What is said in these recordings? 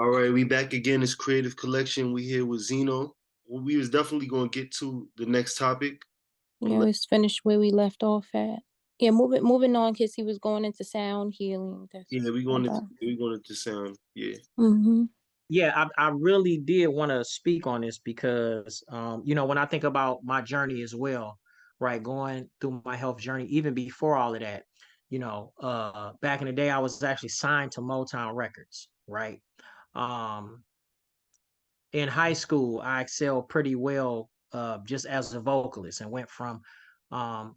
All right, we back again. It's Creative Collection. We here with Zeno. Well, we was definitely going to get to the next topic. But Yeah, let's finish where we left off at. Yeah, moving on because he was going into sound healing. That's yeah, what I. we going into sound. Yeah. Mm-hmm. Yeah, I really did want to speak on this because, when I think about my journey as well, right, going through my health journey, even before all of that, back in the day, I was actually signed to Motown Records, right? Um, in high school, I excelled pretty well just as a vocalist and went from um,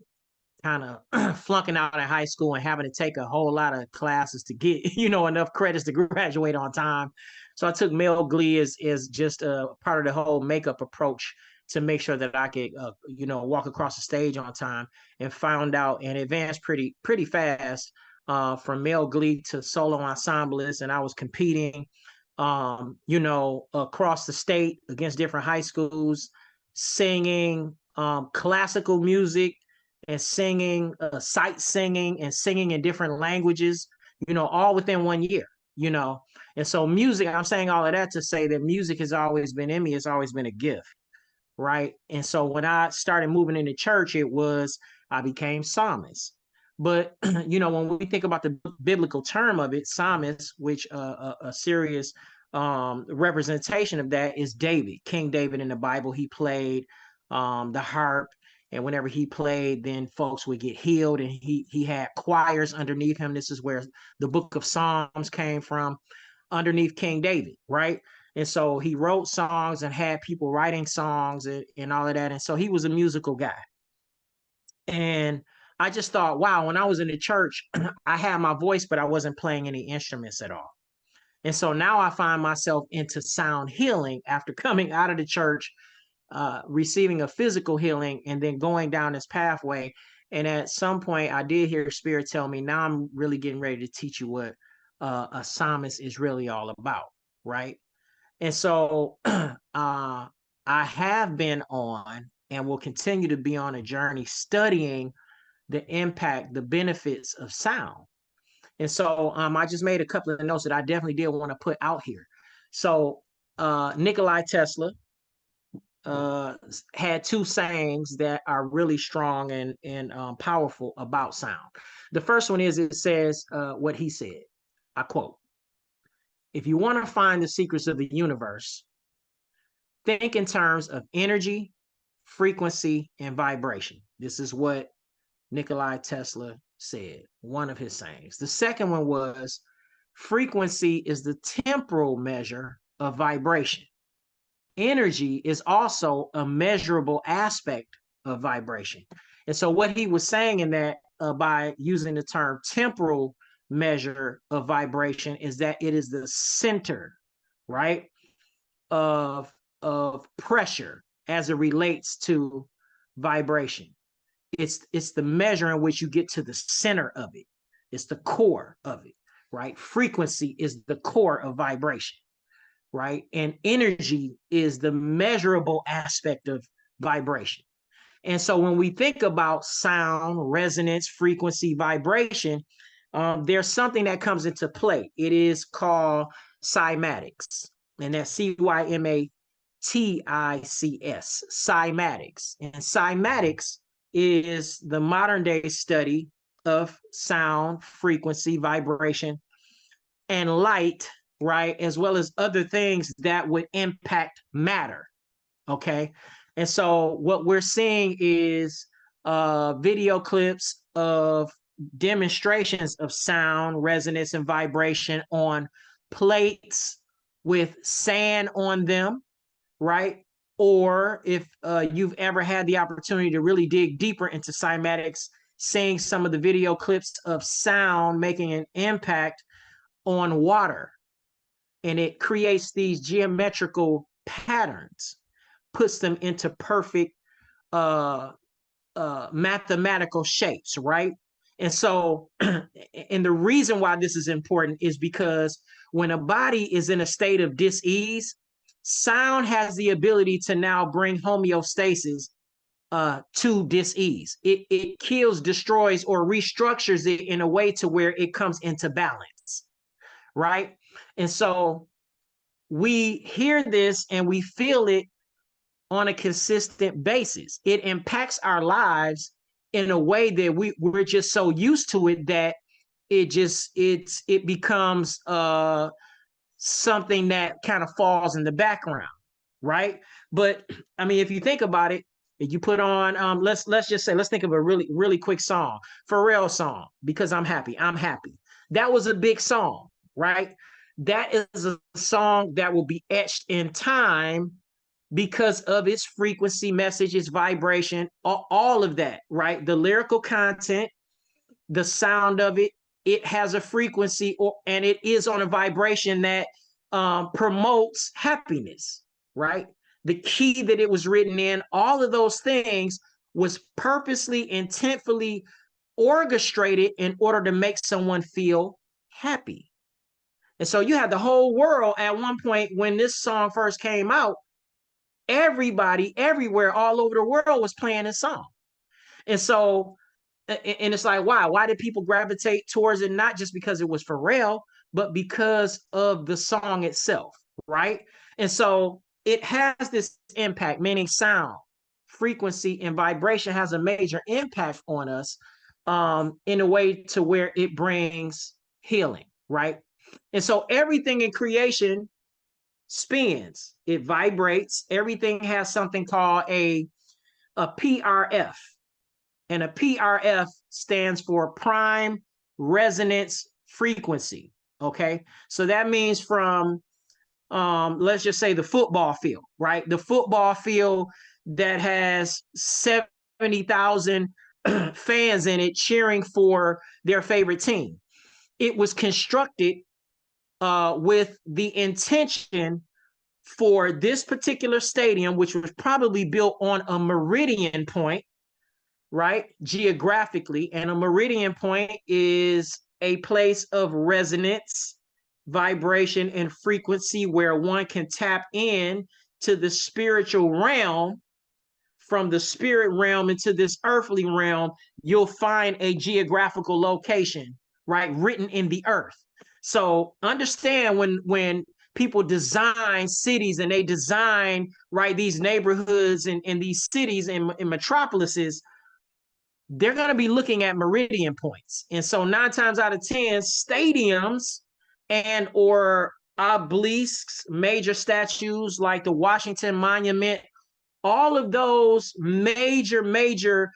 kind of flunking out of high school and having to take a whole lot of classes to get enough credits to graduate on time. So I took male glee as just a part of the whole makeup approach to make sure that I could walk across the stage on time, and found out and advanced pretty fast from male glee to solo ensemblist. And I was competing across the state against different high schools, singing classical music and singing, sight singing and singing in different languages, all within 1 year, And so music, I'm saying all of that to say that music has always been in me. It's always been a gift. Right. And so when I started moving into church, I became psalmist. But, when we think about the biblical term of it, psalmist, which a serious representation of that is David, King David in the Bible. He played the harp. And whenever he played, then folks would get healed, and he had choirs underneath him. This is where the book of Psalms came from, underneath King David, right? And so he wrote songs and had people writing songs and all of that. And so he was a musical guy. And I just thought, wow, when I was in the church, I had my voice, but I wasn't playing any instruments at all. And so now I find myself into sound healing after coming out of the church, receiving a physical healing, and then going down this pathway. And at some point, I did hear Spirit tell me, now I'm really getting ready to teach you what a psalmist is really all about, right? And so I have been on and will continue to be on a journey studying the impact, the benefits of sound. And so I just made a couple of notes that I definitely did want to put out here. So Nikolai Tesla had two sayings that are really strong and powerful about sound. The first one is, it says what he said. I quote, "If you want to find the secrets of the universe, think in terms of energy, frequency, and vibration." This is what Nikolai Tesla said, one of his sayings. The second one was, frequency is the temporal measure of vibration. Energy is also a measurable aspect of vibration. And so what he was saying in that, by using the term temporal measure of vibration, is that it is the center, right, of pressure as it relates to vibration. It's the measure in which you get to the center of it. It's the core of it, right? Frequency is the core of vibration, right? And energy is the measurable aspect of vibration. And so when we think about sound, resonance, frequency, vibration, there's something that comes into play. It is called cymatics, and that's cymatics, cymatics. And cymatics is the modern day study of sound, frequency, vibration, and light, right? As well as other things that would impact matter. Okay. And so what we're seeing is video clips of demonstrations of sound, resonance, and vibration on plates with sand on them, right? Or if you've ever had the opportunity to really dig deeper into cymatics, seeing some of the video clips of sound making an impact on water, and it creates these geometrical patterns, puts them into perfect mathematical shapes, right? And so, and the reason why this is important is because when a body is in a state of dis-ease, sound has the ability to now bring homeostasis to dis-ease. It kills, destroys, or restructures it in a way to where it comes into balance, right? And so we hear this and we feel it on a consistent basis. It impacts our lives in a way that we're just so used to it that it becomes something that kind of falls in the background, right? But I mean, if you think about it, if you put on let's just say, let's think of a really quick song, Pharrell song, Because I'm Happy. That was a big song, right? That is a song that will be etched in time because of its frequency, message, its vibration, all of that, right? The lyrical content, the sound of it, it has a frequency, and it is on a vibration that promotes happiness, right? The key that it was written in, all of those things was purposely, intentfully orchestrated in order to make someone feel happy. And so you had the whole world at one point when this song first came out, everybody, everywhere, all over the world was playing this song. And so, and it's like, why did people gravitate towards it? Not just because it was Pharrell, but because of the song itself, right? And so it has this impact, meaning sound, frequency, and vibration has a major impact on us in a way to where it brings healing, right? And so everything in creation spins, it vibrates. Everything has something called a PRF, and a PRF stands for prime resonance frequency. Okay, so that means from let's just say the football field, right? The football field that has 70,000 fans in it cheering for their favorite team. It was constructed with the intention for this particular stadium, which was probably built on a meridian point, right? Geographically. And a meridian point is a place of resonance, vibration, and frequency where one can tap in to the spiritual realm. From the spirit realm into this earthly realm, you'll find a geographical location, right, written in the earth. So understand when people design cities and they design, right, these neighborhoods and these cities and metropolises, they're going to be looking at meridian points. And so 9 times out of 10, stadiums and or obelisks, major statues like the Washington Monument, all of those major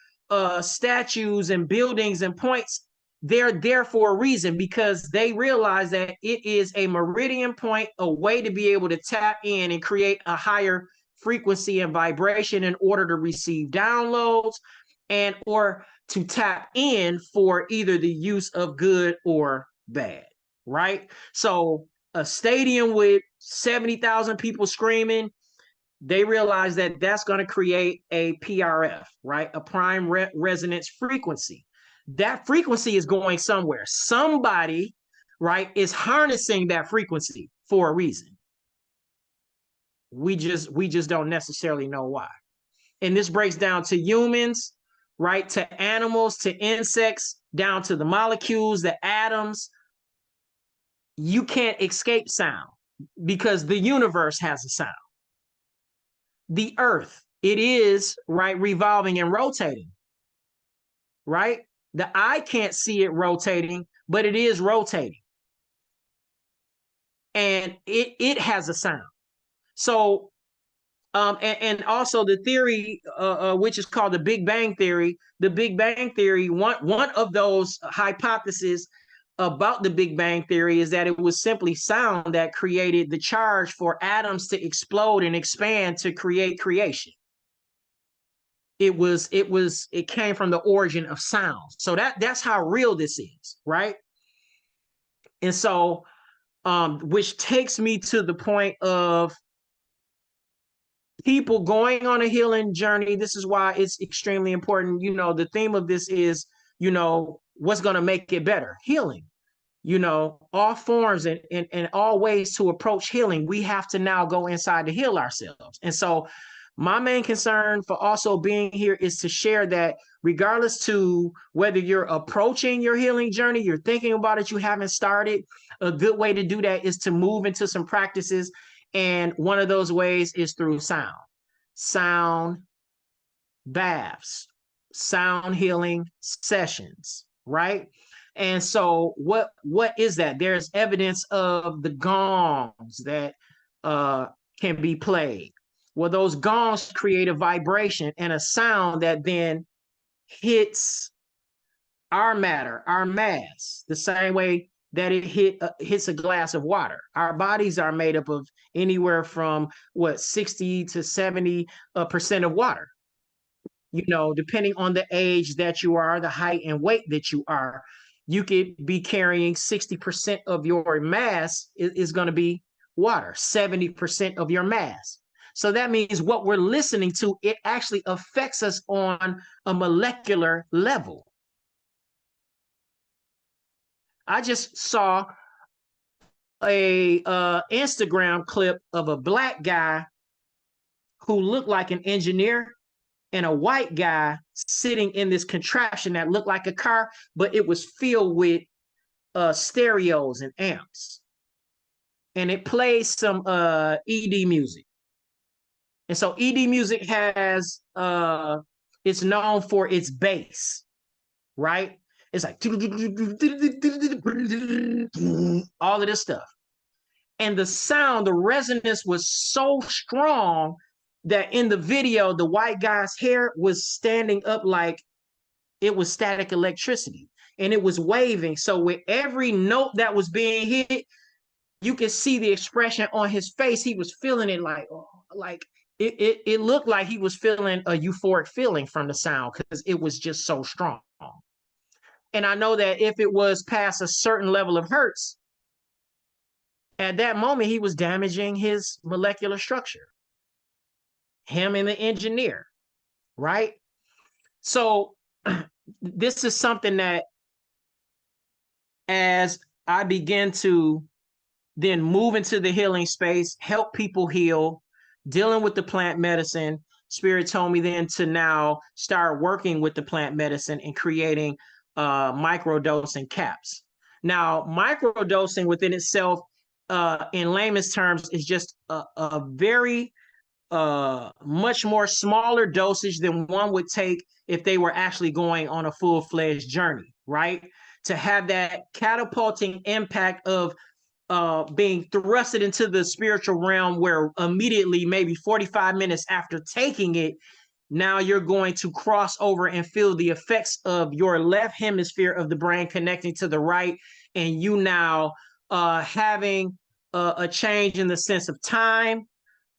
statues and buildings and points, they're there for a reason, because they realize that it is a meridian point, a way to be able to tap in and create a higher frequency and vibration in order to receive downloads and or to tap in for either the use of good or bad, right? So a stadium with 70,000 people screaming, they realize that that's going to create a PRF, right? A prime resonance frequency. That frequency is going somewhere. Somebody, right, is harnessing that frequency for a reason. We just don't necessarily know why. And this breaks down to humans, right, to animals, to insects, down to the molecules, the atoms. You can't escape sound because the universe has a sound. The earth, it is, right, revolving and rotating, right? The eye can't see it rotating, but it is rotating. And it has a sound. So, and also the theory, which is called the Big Bang Theory, one of those hypotheses about the Big Bang Theory is that it was simply sound that created the charge for atoms to explode and expand to create creation. It came from the origin of sound. So that's how real this is, right? And so, which takes me to the point of people going on a healing journey. This is why it's extremely important. You know, the theme of this is, you know, what's going to make it better? Healing. You know, all forms and all ways to approach healing, we have to now go inside to heal ourselves. And so my main concern for also being here is to share that regardless to whether you're approaching your healing journey, you're thinking about it, you haven't started, a good way to do that is to move into some practices And one of those ways is through sound baths, sound healing sessions, right? And so what is that? There's evidence of the gongs that can be played. Well, those gongs create a vibration and a sound that then hits our matter, our mass, the same way that it hits a glass of water. Our bodies are made up of anywhere from 60 to 70% of water. You know, depending on the age that you are, the height and weight that you are, you could be carrying 60% of your mass is going to be water, 70% of your mass. So that means what we're listening to, it actually affects us on a molecular level. I just saw a Instagram clip of a black guy who looked like an engineer and a white guy sitting in this contraption that looked like a car, but it was filled with stereos and amps. And it plays some ED music. And so ED music has, it's known for its bass, right? It's like all of this stuff. And the sound, the resonance was so strong that in the video, the white guy's hair was standing up like it was static electricity and it was waving. So with every note that was being hit, you could see the expression on his face. He was feeling it like it looked like he was feeling a euphoric feeling from the sound because it was just so strong. And I know that if it was past a certain level of hertz, at that moment, he was damaging his molecular structure, him and the engineer, right? So this is something that as I begin to then move into the healing space, help people heal, dealing with the plant medicine, Spirit told me then to now start working with the plant medicine and creating microdosing caps. Now, microdosing within itself, in layman's terms, is just a very much more smaller dosage than one would take if they were actually going on a full-fledged journey, right? To have that catapulting impact of being thrusted into the spiritual realm where immediately, maybe 45 minutes after taking it, now you're going to cross over and feel the effects of your left hemisphere of the brain connecting to the right, and you now having a change in the sense of time,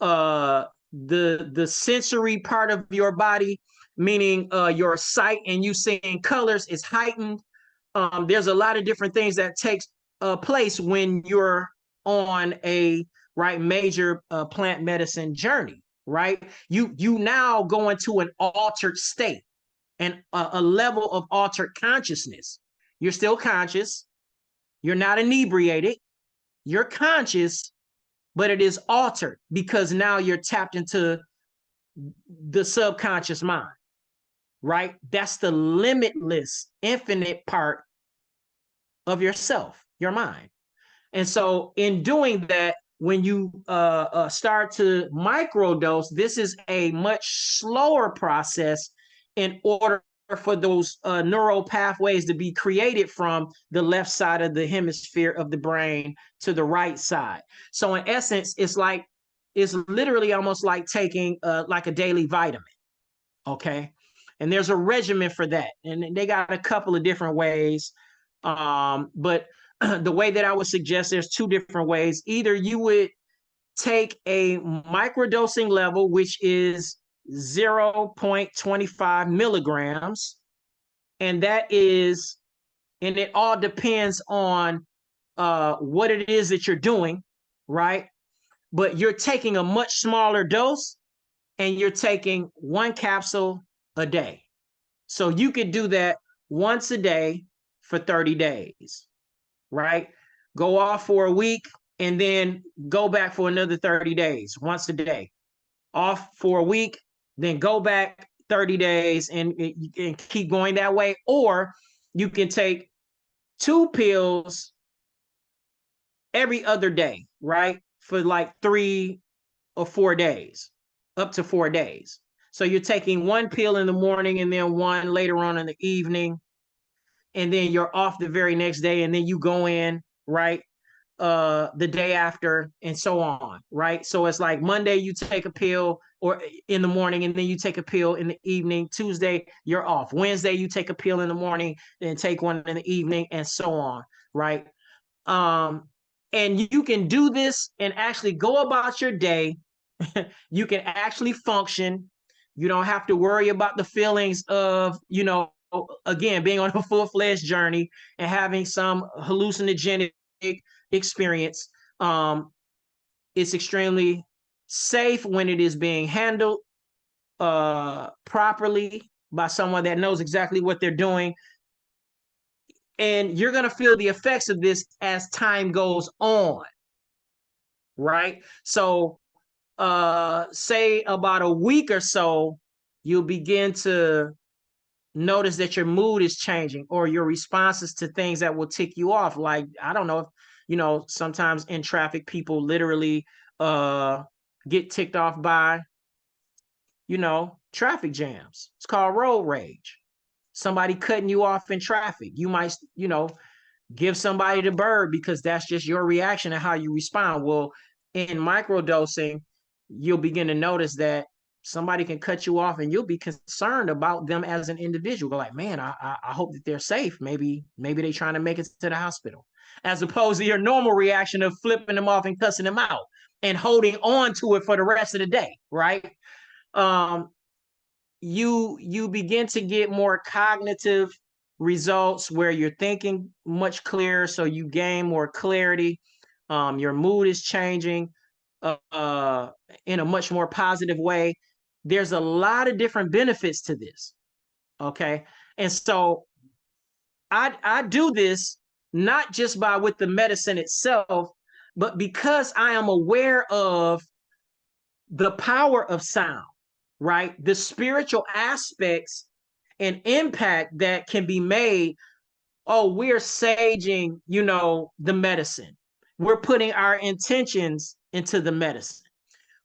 the sensory part of your body, meaning your sight and you seeing colors is heightened. There's a lot of different things that takes place when you're on a major plant medicine journey, right? You now go into an altered state and a level of altered consciousness. You're still conscious. You're not inebriated. You're conscious, but it is altered because now you're tapped into the subconscious mind, right? That's the limitless, infinite part of yourself, your mind. And so in doing that, when you start to microdose, this is a much slower process in order for those neural pathways to be created from the left side of the hemisphere of the brain to the right side. So in essence, it's literally almost like taking like a daily vitamin, okay? And there's a regimen for that. And they got a couple of different ways. But the way that I would suggest, there's two different ways. Either you would take a microdosing level, which is 0.25 milligrams, and it all depends on what it is that you're doing, right? But you're taking a much smaller dose and you're taking one capsule a day. So you could do that once a day for 30 days, right? Go off for a week and then go back for another 30 days, once a day. Off for a week, then go back 30 days and keep going that way. Or you can take 2 pills every other day, right? for like 3 or 4 days, up to 4 days. So you're taking one pill in the morning and then one later on in the evening, and then you're off the very next day, and then you go in, right, the day after, and so on, right? So it's like Monday you take a pill or in the morning, and then you take a pill in the evening. Tuesday you're off. Wednesday you take a pill in the morning, then take one in the evening, and so on, right? And you can do this and actually go about your day. You can actually function. You don't have to worry about the feelings of, again, being on a full-fledged journey and having some hallucinogenic experience. It's extremely safe when it is being handled properly by someone that knows exactly what they're doing. And you're going to feel the effects of this as time goes on, right? So say about a week or so, you'll begin to notice that your mood is changing, or your responses to things that will tick you off. Like, I don't know if, sometimes in traffic, people literally get ticked off by, traffic jams. It's called road rage. Somebody cutting you off in traffic. You might, give somebody the bird because that's just your reaction and how you respond. Well, in microdosing, you'll begin to notice that somebody can cut you off and you'll be concerned about them as an individual. Like, man, I hope that they're safe. Maybe they're trying to make it to the hospital, as opposed to your normal reaction of flipping them off and cussing them out and holding on to it for the rest of the day, right? You begin to get more cognitive results where you're thinking much clearer, so you gain more clarity. Your mood is changing in a much more positive way. There's a lot of different benefits to this, okay? And so I do this not just with the medicine itself, but because I am aware of the power of sound, right? The spiritual aspects and impact that can be made. Oh, we're saging, the medicine. We're putting our intentions into the medicine.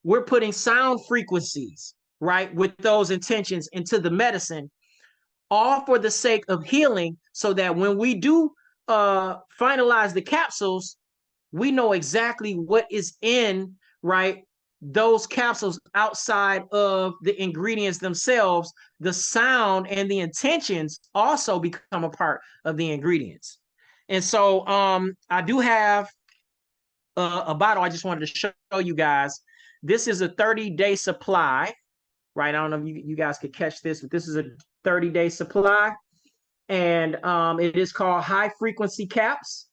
We're putting sound frequencies, right, with those intentions into the medicine, all for the sake of healing, so that when we do finalize the capsules, we know exactly what is in, right, those capsules outside of the ingredients themselves. The sound and the intentions also become a part of the ingredients. And so I do have a bottle I just wanted to show you guys. This is a 30-day supply, right? I don't know if you guys could catch this, but this is a 30-day supply. And it is called High Frequency Caps,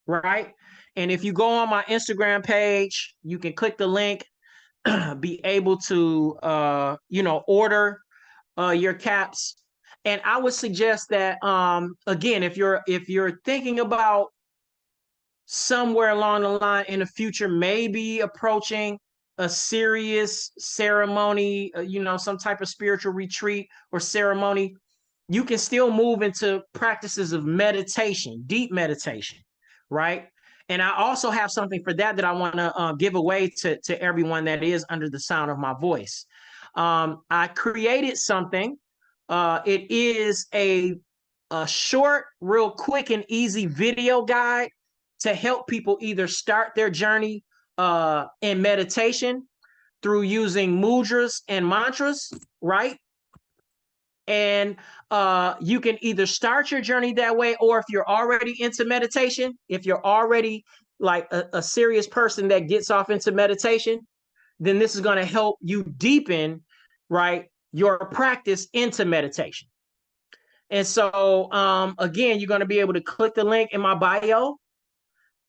right? And if you go on my Instagram page, you can click the link, be able to, order your caps. And I would suggest that, again, if you're thinking about somewhere along the line in the future, maybe approaching a serious ceremony, some type of spiritual retreat or ceremony, you can still move into practices of meditation, deep meditation, right? And I also have something for that I want to give away to everyone that is under the sound of my voice. I created something. It is a short, real quick and easy video guide to help people either start their journey in meditation through using mudras and mantras, right? And you can either start your journey that way, or if you're already into meditation, if you're already like a serious person that gets off into meditation, then this is going to help you deepen, right, your practice into meditation. And so, again, you're going to be able to click the link in my bio,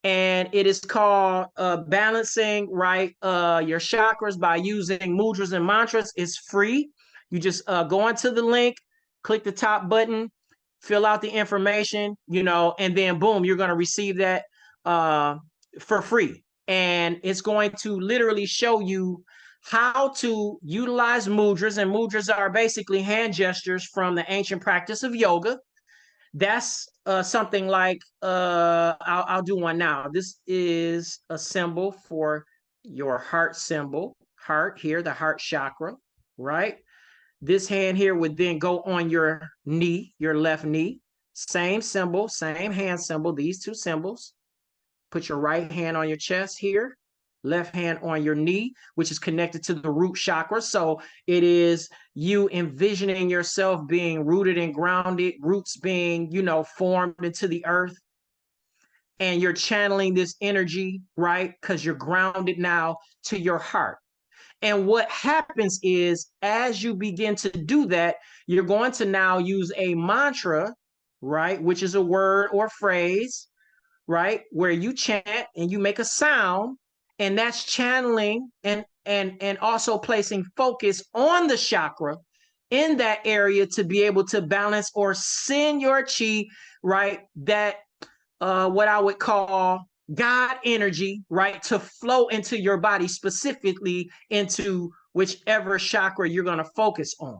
and it is called Balancing, right, your chakras by using mudras and mantras. It's free. You just go onto the link, click the top button, fill out the information, and then boom, you're going to receive that for free. And it's going to literally show you how to utilize mudras. And mudras are basically hand gestures from the ancient practice of yoga That's something like I'll do one now. This is a symbol for your heart symbol, heart here, the heart chakra, right? This hand here would then go on your knee, your left knee. Same symbol, same hand symbol, these two symbols. Put your right hand on your chest here, left hand on your knee, which is connected to the root chakra. So it is you envisioning yourself being rooted and grounded, roots being, formed into the earth. And you're channeling this energy, right? Because you're grounded now to your heart. And what happens is, as you begin to do that, you're going to now use a mantra, right? Which is a word or phrase, right? Where you chant and you make a sound, and that's channeling and also placing focus on the chakra in that area to be able to balance or send your chi, right? That what I would call God energy, right, to flow into your body, specifically into whichever chakra you're going to focus on.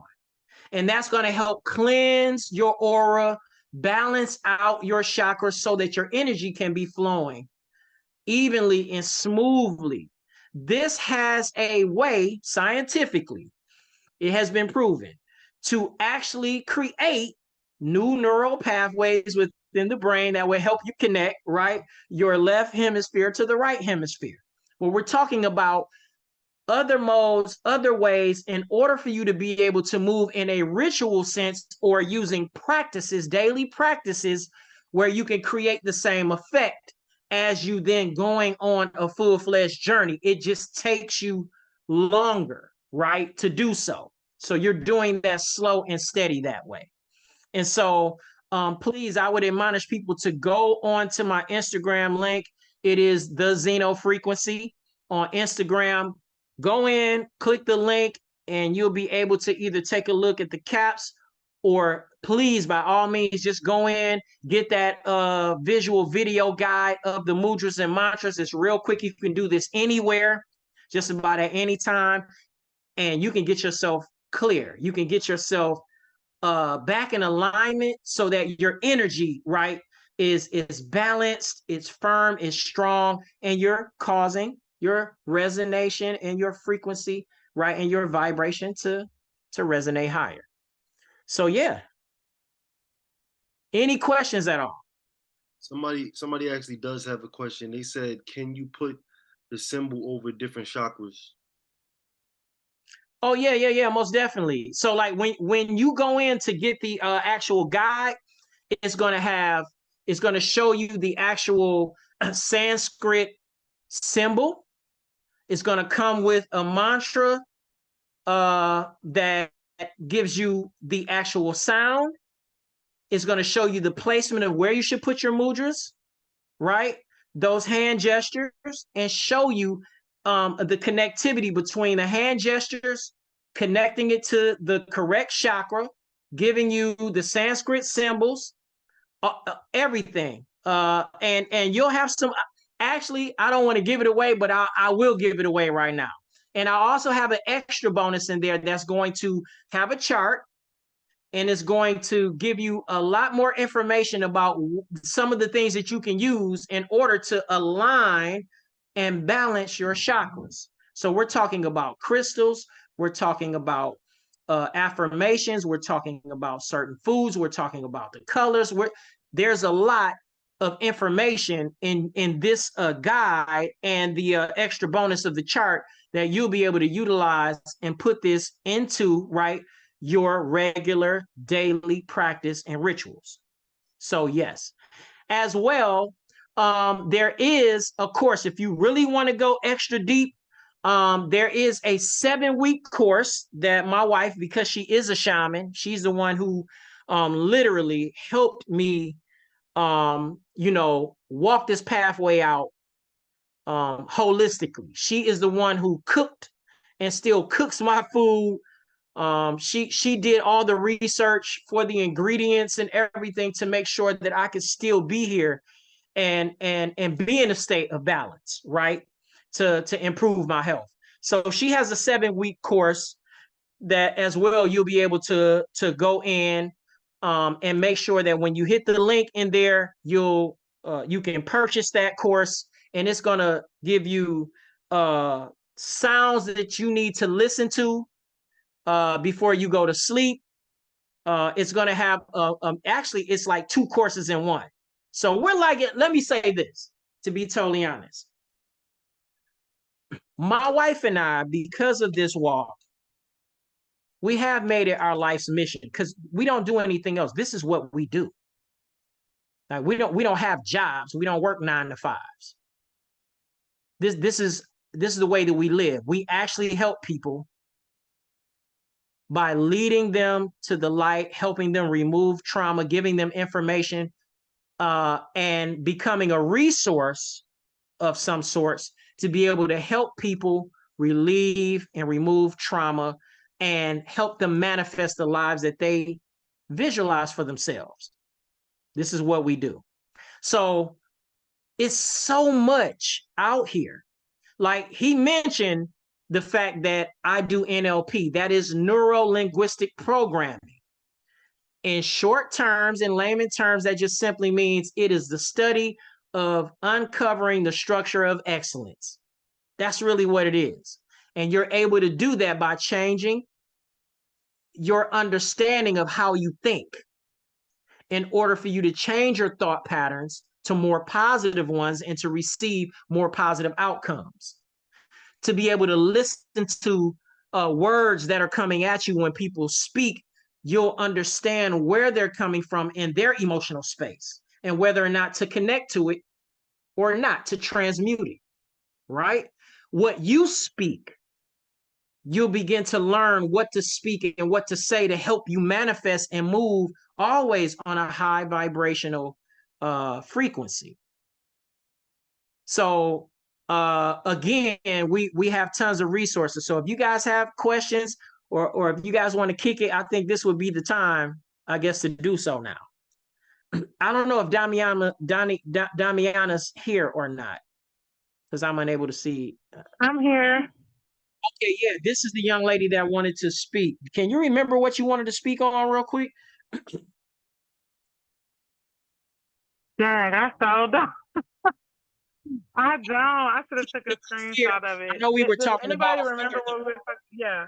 And that's going to help cleanse your aura, balance out your chakras so that your energy can be flowing evenly and smoothly. This has a way, scientifically, it has been proven to actually create new neural pathways within the brain that will help you connect, right, your left hemisphere to the right hemisphere. Well, we're talking about other modes, other ways, in order for you to be able to move in a ritual sense or using practices, daily practices, where you can create the same effect as you then going on a full-fledged journey. It just takes you longer, right, to do so. So you're doing that slow and steady that way. And so please, I would admonish people to go on to my Instagram link. It is the Zeno Frequency on Instagram. Go in, click the link, and you'll be able to either take a look at the caps, or please, by all means, just go in, get that visual video guide of the mudras and mantras. It's real quick. You can do this anywhere, just about at any time, and you can get yourself clear. You can get yourself back in alignment so that your energy, right, is balanced, it's firm, it's strong, and you're causing your resonation and your frequency, right, and your vibration to resonate higher. So yeah. Any questions at all? Somebody actually does have a question. They said, can you put the symbol over different chakras? Oh yeah, most definitely. So like when you go in to get the actual guide, it's going to show you the actual Sanskrit symbol. It's going to come with a mantra that gives you the actual sound. It's going to show you the placement of where you should put your mudras, right? Those hand gestures, and show you the connectivity between the hand gestures, connecting it to the correct chakra, giving you the Sanskrit symbols, everything. And you'll have some, actually, I don't want to give it away, but I will give it away right now. And I also have an extra bonus in there that's going to have a chart, and it's going to give you a lot more information about some of the things that you can use in order to align and balance your chakras. So we're talking about crystals, we're talking about affirmations, we're talking about certain foods, we're talking about the colors. There's a lot of information in this guide, and the extra bonus of the chart that you'll be able to utilize and put this into, right, your regular daily practice and rituals. So yes, as well, there is, of course, if you really want to go extra deep, there is a 7-week course that my wife, because she is a shaman, she's the one who literally helped me, walk this pathway out holistically. She is the one who cooked and still cooks my food. She did all the research for the ingredients and everything to make sure that I could still be here and be in a state of balance, right? To improve my health. So she has a 7-week course that as well you'll be able to go in and make sure that when you hit the link in there, you can purchase that course, and it's going to give you sounds that you need to listen to before you go to sleep. It's going to have actually it's like 2 courses in one. So we're like, let me say this, to be totally honest. My wife and I, because of this walk, we have made it our life's mission, because we don't do anything else. This is what we do. Like we don't have jobs. We don't work 9 to 5s. This is the way that we live. We actually help people by leading them to the light, helping them remove trauma, giving them information, and becoming a resource of some sorts to be able to help people relieve and remove trauma and help them manifest the lives that they visualize for themselves. This is what we do. So it's so much out here. Like he mentioned the fact that I do NLP, that is neuro-linguistic programming. In short terms, in layman terms, that just simply means it is the study of uncovering the structure of excellence. That's really what it is. And you're able to do that by changing your understanding of how you think in order for you to change your thought patterns to more positive ones and to receive more positive outcomes. To be able to listen to words that are coming at you when people speak, you'll understand where they're coming from in their emotional space and whether or not to connect to it or not, to transmute it, right? What you speak, you'll begin to learn what to speak and what to say to help you manifest and move always on a high vibrational frequency. So again, we have tons of resources. So if you guys have questions or if you guys want to kick it, I think this would be the time, I guess, to do so now. I don't know if Damiana's here or not, because I'm unable to see. I'm here. Okay, yeah, this is the young lady that wanted to speak. Can you remember what you wanted to speak on real quick? Dang, I so don't. I don't. I should have took a screenshot of it. I know we were talking about. Anybody remember what we were talking? Yeah.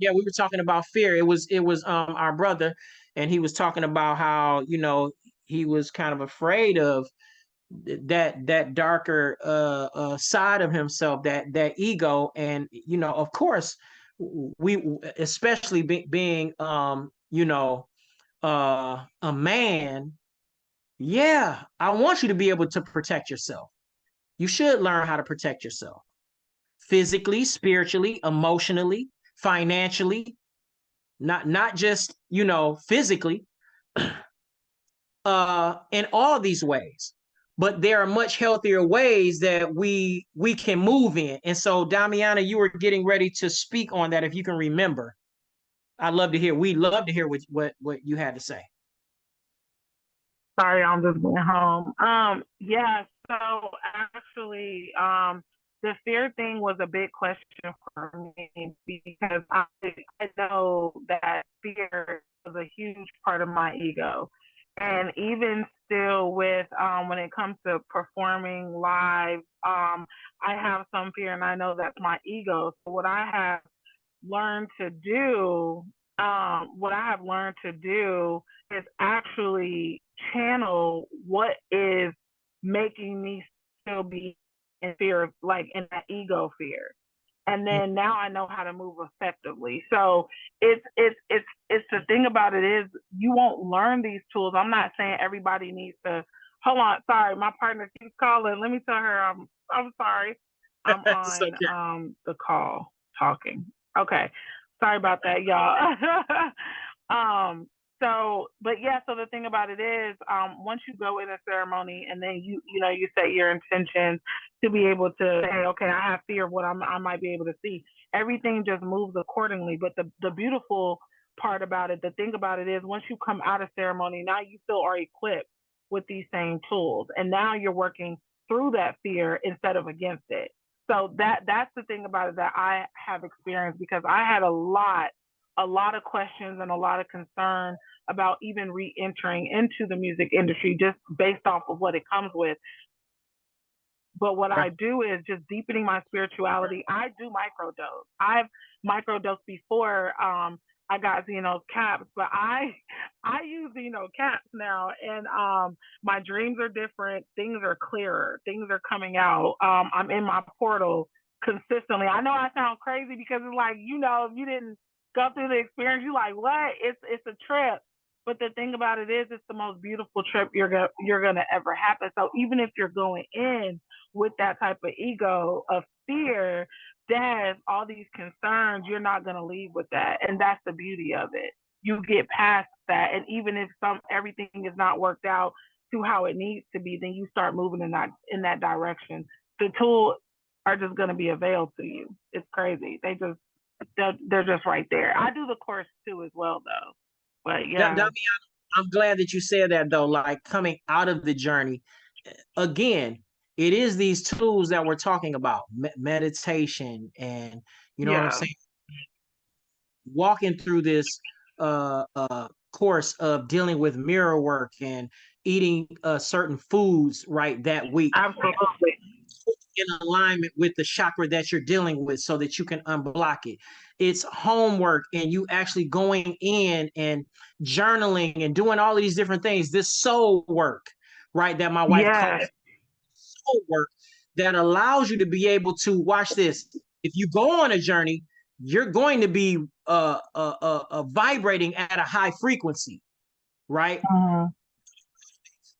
Yeah, we were talking about fear. It was our brother, and he was talking about how, you know, he was kind of afraid of that darker side of himself, that ego. And you know, of course, we, especially being you know, a man, yeah, I want you to be able to protect yourself. You should learn how to protect yourself physically, spiritually, emotionally, financially, not just, you know, physically, in all of these ways. But there are much healthier ways that we can move in. And so, Damiana, you were getting ready to speak on that, if you can remember. I'd love to hear. We'd love to hear what you had to say. Sorry, I'm just going home. Yeah, so actually, the fear thing was a big question for me because I know that fear is a huge part of my ego. And even still with when it comes to performing live, I have some fear and I know that's my ego. So what I have learned to do, is actually channel what is making me still be in fear of, like, in that ego fear. And then now I know how to move effectively. So it's the thing about it is you won't learn these tools. I'm not saying everybody needs to. Hold on, sorry, my partner keeps calling. Let me tell her I'm sorry. I'm on okay. The call talking. Okay, sorry about that, y'all. So, but yeah, so the thing about it is, once you go in a ceremony and then you set your intentions to be able to say, okay, I have fear of what I might be able to see. Everything just moves accordingly. But the beautiful part about it, the thing about it is, once you come out of ceremony, now you still are equipped with these same tools, and now you're working through that fear instead of against it. So that's the thing about it that I have experienced, because I had a lot a lot of questions and a lot of concern about even re-entering into the music industry just based off of what it comes with. But what I do is just deepening my spirituality. I do microdose. I've microdosed before. I got Zeno's caps, but I use Zeno caps now, and my dreams are different. Things are clearer. Things are coming out. I'm in my portal consistently. I know I sound crazy because it's like, if you didn't go through the experience, you're like, what? It's a trip. But the thing about it is, it's the most beautiful trip you're gonna ever happen. So even if you're going in with that type of ego of fear, death, all these concerns, you're not going to leave with that. And that's the beauty of it. You get past that. And even if everything is not worked out to how it needs to be, then you start moving in that direction. The tools are just going to be availed to you. It's crazy. They're just right there. I do the course too as well though. But yeah. I'm glad that you said that though, like coming out of the journey. Again, it is these tools that we're talking about, meditation, and what I'm saying, walking through this course of dealing with mirror work and eating certain foods right that week. Absolutely. In alignment with the chakra that you're dealing with so that you can unblock it. It's homework, and you actually going in and journaling and doing all of these different things. This soul work, right, that my wife calls soul work, that allows you to be able to watch this. If you go on a journey, you're going to be vibrating at a high frequency, right?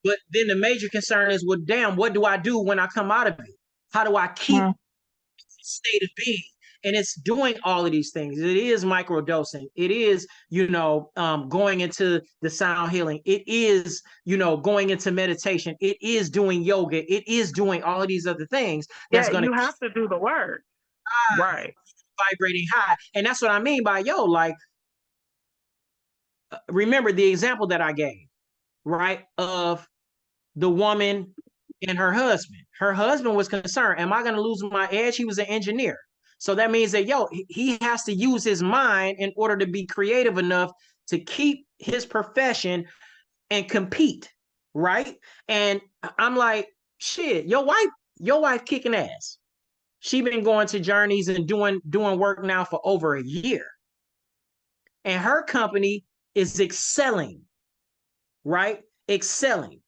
But then the major concern is, well, damn, what do I do when I come out of it? How do I keep the state of being? And it's doing all of these things. It is microdosing. It is, going into the sound healing. It is, going into meditation. It is doing yoga. It is doing all of these other things. That's you have to do the work. Right. Vibrating high. And that's what I mean by, remember the example that I gave, right, of the woman and her husband. Her husband was concerned, am I going to lose my edge? He was an engineer. So that means that, he has to use his mind in order to be creative enough to keep his profession and compete, right? And I'm like, shit, your wife kicking ass. She been going to journeys and doing work now for over a year. And her company is excelling, right? Excelling.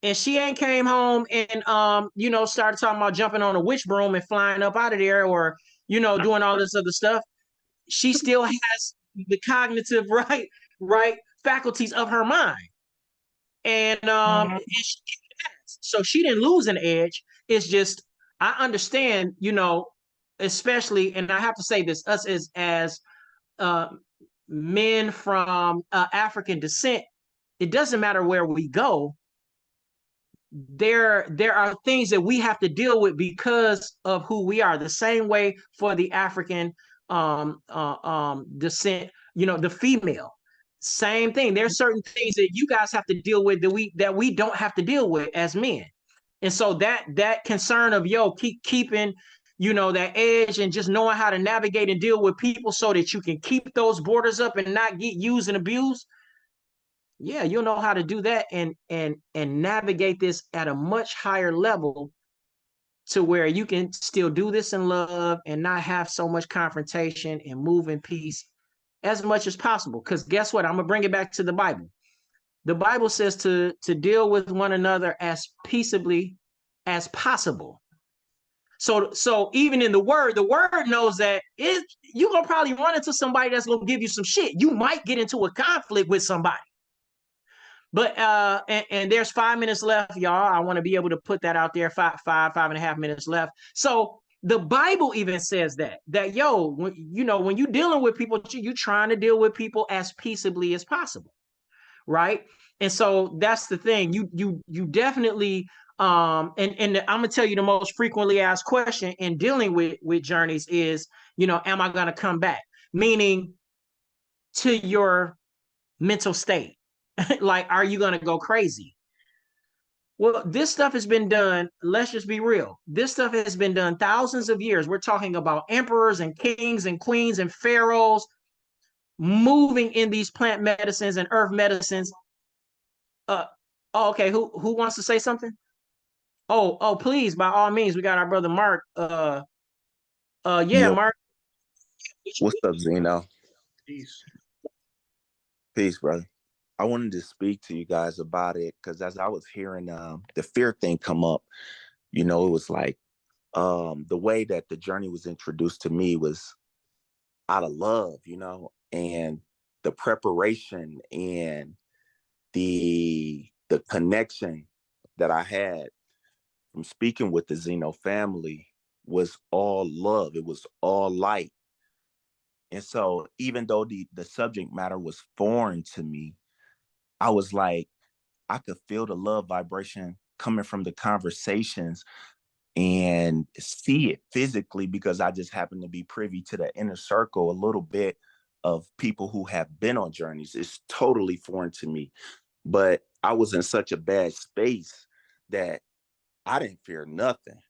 And she ain't came home and, started talking about jumping on a witch broom and flying up out of there, or, doing all this other stuff. She still has the cognitive, right faculties of her mind. And, so she didn't lose an edge. It's just, I understand, especially, and I have to say this, us as men from African descent, it doesn't matter where we go. There are things that we have to deal with because of who we are. The same way for the African descent, the female, same thing. There's certain things that you guys have to deal with that we don't have to deal with as men. And so that concern of keeping, that edge and just knowing how to navigate and deal with people so that you can keep those borders up and not get used and abused. Yeah, you'll know how to do that and navigate this at a much higher level to where you can still do this in love and not have so much confrontation and move in peace as much as possible. Because guess what? I'm going to bring it back to the Bible. The Bible says to deal with one another as peaceably as possible. So even in the word knows that you're going to probably run into somebody that's going to give you some shit. You might get into a conflict with somebody. But and there's 5 minutes left, y'all. I want to be able to put that out there. 5.5 minutes left. So the Bible even says that when you're dealing with people, you're trying to deal with people as peaceably as possible, right? And so that's the thing. You definitely and I'm gonna tell you the most frequently asked question in dealing with journeys is, am I gonna come back? Meaning to your mental state. Like, are you going to go crazy? Well, this stuff has been done. Let's just be real. This stuff has been done thousands of years. We're talking about emperors and kings and queens and pharaohs. moving in these plant medicines and earth medicines. Oh, okay, who wants to say something? Oh, please, by all means, we got our brother Mark. Yeah, Yo, Mark. what's up, Zeno? Peace. Peace, brother. I wanted to speak to you guys about it because as I was hearing the fear thing come up, it was like the way that the journey was introduced to me was out of love, and the preparation and the connection that I had from speaking with the Zeno family was all love. It was all light. And so even though the subject matter was foreign to me, I was like, I could feel the love vibration coming from the conversations and see it physically because I just happen to be privy to the inner circle a little bit of people who have been on journeys. It's totally foreign to me. But I was in such a bad space that I didn't fear nothing.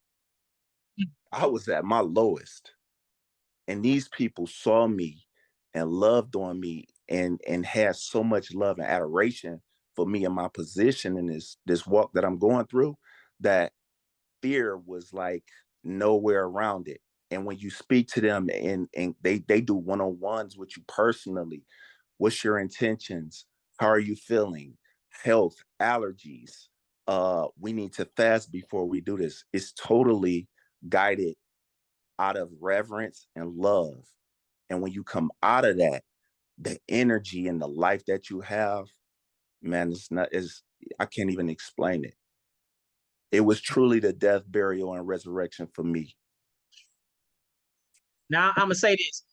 I was at my lowest. And these people saw me and loved on me and had so much love and adoration for me and my position in this walk that I'm going through that fear was like nowhere around it. And when you speak to them and they do one-on-ones with you personally, what's your intentions? How are you feeling? Health, allergies. We need to fast before we do this. It's totally guided out of reverence and love. And when you come out of that, the energy and the life that you have, man, I can't even explain it. It was truly the death, burial, and resurrection for me. Now I'm gonna say this.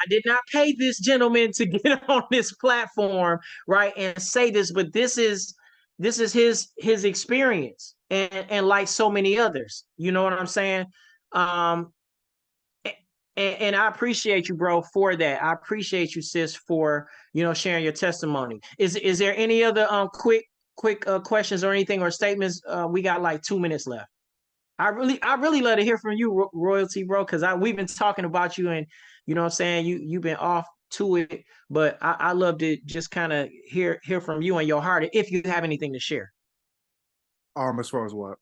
I did not pay this gentleman to get on this platform, right, and say this, but this is his experience, and like so many others, you know what I'm saying? Um, and I appreciate you, bro, for that. I appreciate you, sis, for sharing your testimony. Is there any other quick questions or anything or statements? We got like 2 minutes left. I really love to hear from you, Royalty, bro, because we've been talking about you, and you know what I'm saying, you've been off to it, but I love to just kind of hear from you and your heart if you have anything to share. As far as what?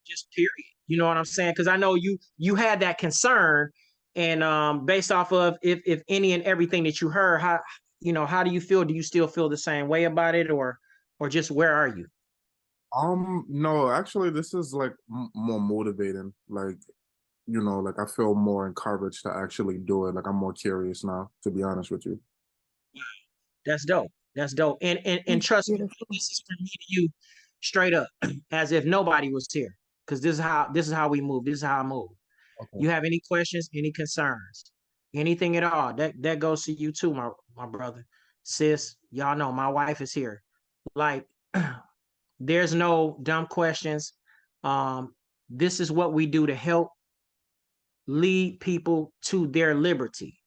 Just period. You know what I'm saying? Because I know you had that concern, and based off of if any and everything that you heard, how do you feel? Do you still feel the same way about it, or just where are you? No, actually, this is like more motivating. Like, like I feel more encouraged to actually do it. Like I'm more curious now, to be honest with you. Wow, that's dope. That's dope. And trust me, this is from me to you, straight up, as if nobody was here. Because this is how we move. This is how I move. Okay. You have any questions, any concerns, anything at all? That goes to you too, my brother, sis. Y'all know my wife is here. Like, there's no dumb questions. This is what we do to help lead people to their liberty.